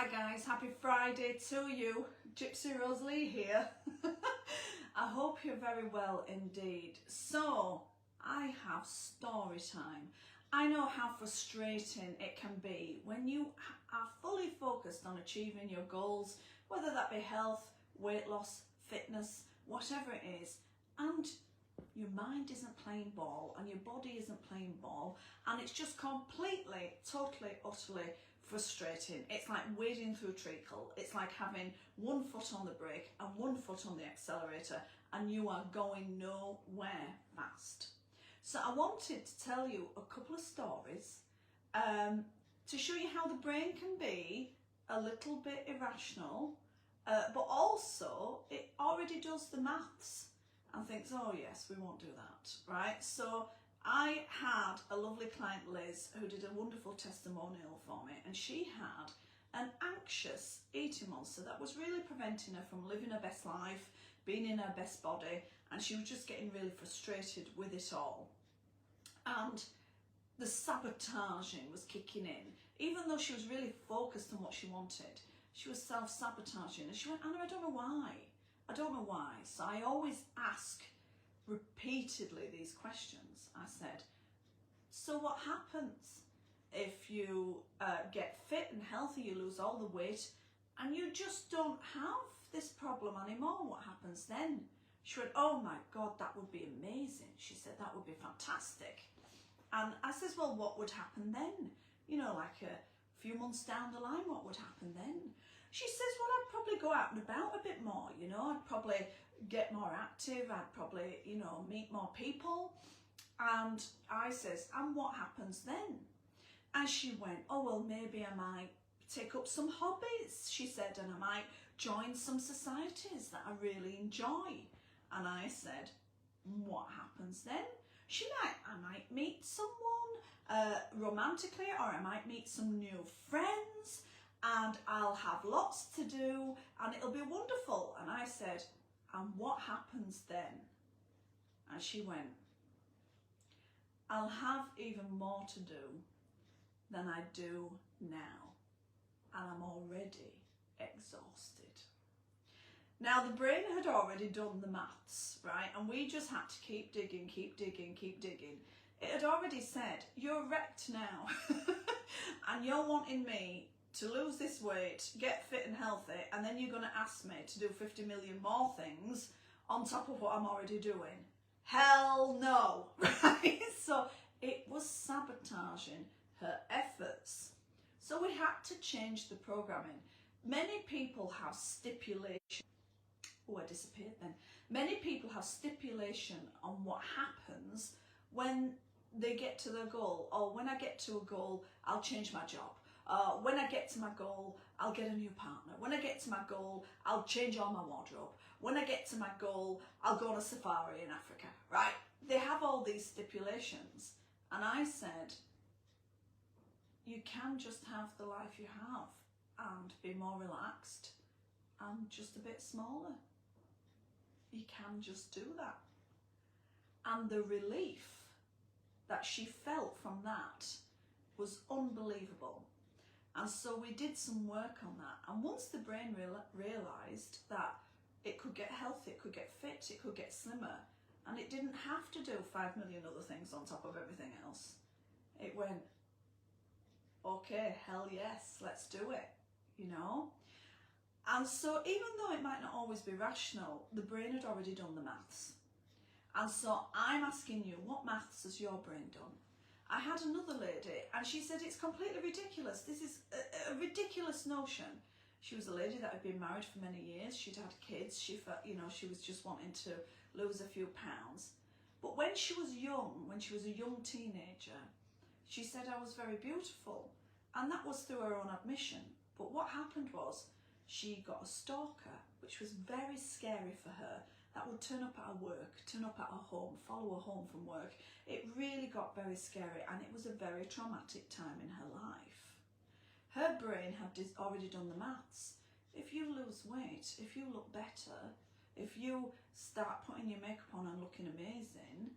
Hi guys, happy Friday to you. Gypsy Rosalie here. I hope you're very well indeed. So, I have story time. I know how frustrating it can be when you are fully focused on achieving your goals, whether that be health, weight loss, fitness, whatever it is, and your mind isn't playing ball and your body isn't playing ball, and it's just completely, totally, utterly frustrating. It's like wading through treacle. It's like having one foot on the brake and one foot on the accelerator, and you are going nowhere fast. So I wanted to tell you a couple of stories to show you how the brain can be a little bit irrational, but also it already does the maths and thinks, oh yes, we won't do that, right? So I had a lovely client, Liz, who did a wonderful testimonial for me, and she had an anxious eating monster that was really preventing her from living her best life, being in her best body, and she was just getting really frustrated with it all. And the sabotaging was kicking in. Even though she was really focused on what she wanted, she was self-sabotaging. And she went, Anna, I don't know why. I don't know why. So I always ask repeatedly these questions. I said, so what happens if you get fit and healthy, you lose all the weight, and you just don't have this problem anymore? What happens then? She went, oh my God, that would be amazing. She said, that would be fantastic. And I says, well, what would happen then? You know, like a few months down the line, what would happen then? She says, well, I'd probably go out and about a bit more, you know, I'd probably get more active, I'd probably, you know, meet more people. And I says, and what happens then? And she went, oh, well, maybe I might take up some hobbies, she said, and I might join some societies that I really enjoy. And I said, what happens then? I might meet someone romantically, or I might meet some new friends, and I'll have lots to do, and it'll be wonderful. And I said, and what happens then? And she went, I'll have even more to do than I do now, and I'm already exhausted. Now, the brain had already done the maths, right? And we just had to keep digging, keep digging, keep digging. It had already said, you're wrecked now, and you're wanting me to lose this weight, get fit and healthy, and then you're going to ask me to do 50 million more things on top of what I'm already doing. Hell no, right? So it was sabotaging her efforts. So we had to change the programming. Many people have stipulation. Oh, I disappeared then. Many people have stipulation on what happens when they get to their goal. Or when I get to a goal, I'll change my job. When I get to my goal, I'll get a new partner. When I get to my goal, I'll change all my wardrobe. When I get to my goal, I'll go on a safari in Africa, right? They have all these stipulations. And I said, you can just have the life you have and be more relaxed and just a bit smaller. You can just do that. And the relief that she felt from that was unbelievable. And so we did some work on that. And once the brain realised that it could get healthy, it could get fit, it could get slimmer, and it didn't have to do 5 million other things on top of everything else, it went, okay, hell yes, let's do it, you know? And so even though it might not always be rational, the brain had already done the maths. And so I'm asking you, what maths has your brain done? I had another lady, and she said, it's completely ridiculous. This is a ridiculous notion. She was a lady that had been married for many years. She'd had kids. She felt, you know, she was just wanting to lose a few pounds. But when she was young, when she was a young teenager, she said I was very beautiful. And that was through her own admission. But what happened was, she got a stalker, which was very scary for her, that would turn up at her work, turn up at her home, follow her home from work. It really got very scary, and it was a very traumatic time in her life. Her brain had already done the maths. If you lose weight, if you look better, if you start putting your makeup on and looking amazing,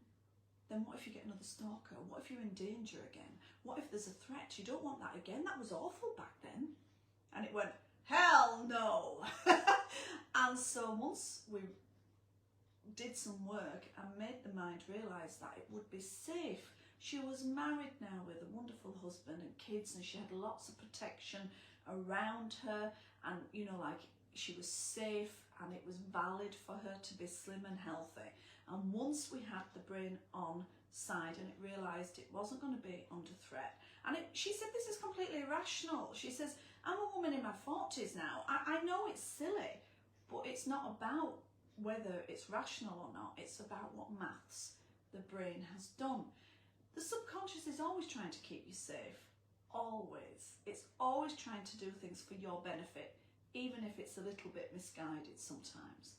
then what if you get another stalker? What if you're in danger again? What if there's a threat? You don't want that again. That was awful back then. And it went, hell no. And so once we did some work and made the mind realise that it would be safe. She was married now with a wonderful husband and kids, and she had lots of protection around her, and like she was safe and it was valid for her to be slim and healthy. And once we had the brain on side and it realised it wasn't going to be under threat, and she said this is completely irrational. She says, I'm a woman in my 40s now. I know it's silly, but it's not about whether it's rational or not. It's about what maths the brain has done. The subconscious is always trying to keep you safe. Always. It's always trying to do things for your benefit, even if it's a little bit misguided sometimes.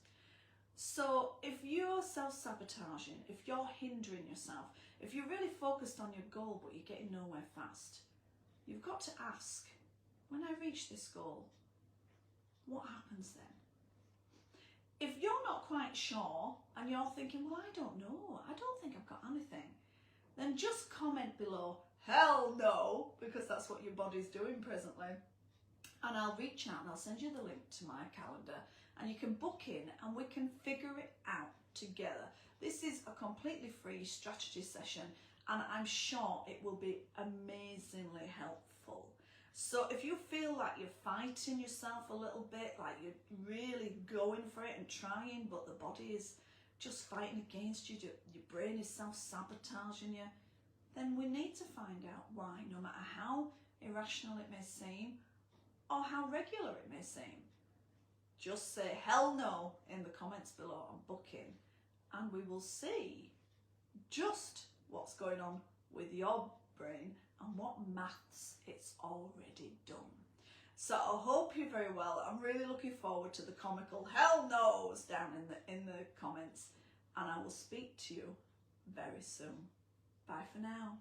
So if you're self-sabotaging, if you're hindering yourself, if you're really focused on your goal but you're getting nowhere fast, you've got to ask, when I reach this goal, what happens then? If you're not quite sure and you're thinking, well, I don't know, I don't think I've got anything, then just comment below, hell no, because that's what your body's doing presently. And I'll reach out and I'll send you the link to my calendar and you can book in and we can figure it out together. This is a completely free strategy session and I'm sure it will be amazingly helpful. So if you feel like you're fighting yourself a little bit, like you're really going for it and trying, but the body is just fighting against you, your brain is self-sabotaging you, then we need to find out why, no matter how irrational it may seem or how regular it may seem. Just say hell no in the comments below and book in, and we will see just what's going on with your brain and what maths it's already done. So I hope you're very well. I'm really looking forward to the comical hell no's down in the comments, and I will speak to you very soon. Bye for now.